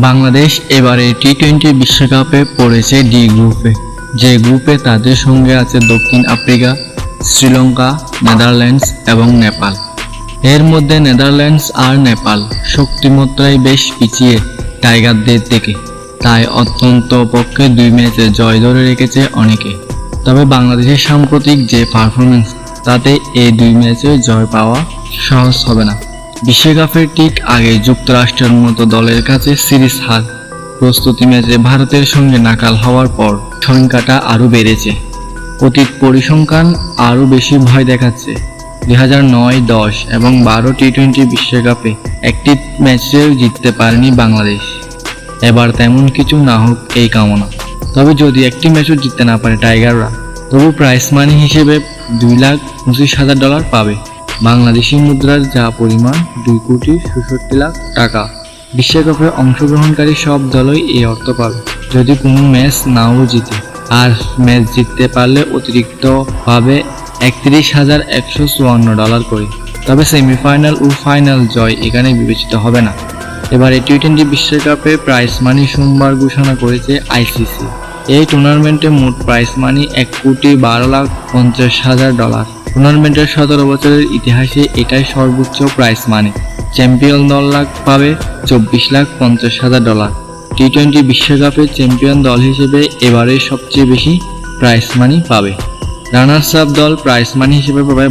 বাংলাদেশ এবারে টি-20 বিশ্বকাপে পড়েছে ডি গ্রুপে, যে গ্রুপে তাদের সঙ্গে আছে দক্ষিণ আফ্রিকা, শ্রীলঙ্কা, নেদারল্যান্ডস এবং নেপাল। এর মধ্যে নেদারল্যান্ডস আর নেপাল শক্তিমাত্রায় বেশ পিছিয়ে টাইগারদের থেকে, তাই অত্যন্ত পক্ষে 2 ম্যাচে জয় ধরে রেখেছে অনেকে। তবে বাংলাদেশের সাম্প্রতিক যে পারফরমেন্স, তাতে এই 2 ম্যাচে জয় পাওয়া সহজ হবে না। বিশ্বকাপের ঠিক আগে যুক্তরাষ্ট্রের মতো দলের কাছে সিরিজ হার, প্রস্তুতি ম্যাচে ভারতের সঙ্গে নাকাল হওয়ার পর সংখ্যাটা আরও বেড়েছে। অতীত পরিসংখ্যান আরও বেশি ভয় দেখাচ্ছে। 2009, 10 এবং 12 টি-20 বিশ্বকাপে একটি ম্যাচেও জিততে পারেনি বাংলাদেশ। এবার তেমন কিছু না হোক এই কামনা। তবে যদি একটি ম্যাচও জিততে না পারে টাইগাররা, তবু প্রাইজ মানি হিসেবে $2,25,000 পাবে। বাংলাদেশি মুদ্রার যা পরিমাণ 2,67,00,000 টাকা। বিশ্বকাপে অংশগ্রহণকারী সব দলই এই অর্থ পাবে যদি কোনো ম্যাচ নাও জিতে, আর ম্যাচ জিততে পারলে অতিরিক্ত পাবে $31,154 করে। তবে সেমিফাইনাল ও ফাইনাল জয় এখানে বিবেচিত হবে না। এবারে টি-20 বিশ্বকাপে প্রাইজ মানি সোমবার ঘোষণা করেছে আইসিসি। এই টুর্নামেন্টে মোট প্রাইজ মানি $1,12,50,000। টুর্নামেন্টের 17 বছরের ইতিহাসে এটাই সর্বোচ্চ প্রাইজ মানি। চ্যাম্পিয়ন দল পাবে $24,50,000। টি-20 বিশ্বকাপে চ্যাম্পিয়ন দল হিসেবে এবারে সবচেয়ে বেশি প্রাইজ মানি পাবে। রানার্স আপ দল প্রাইজ মানি হিসেবে পাবে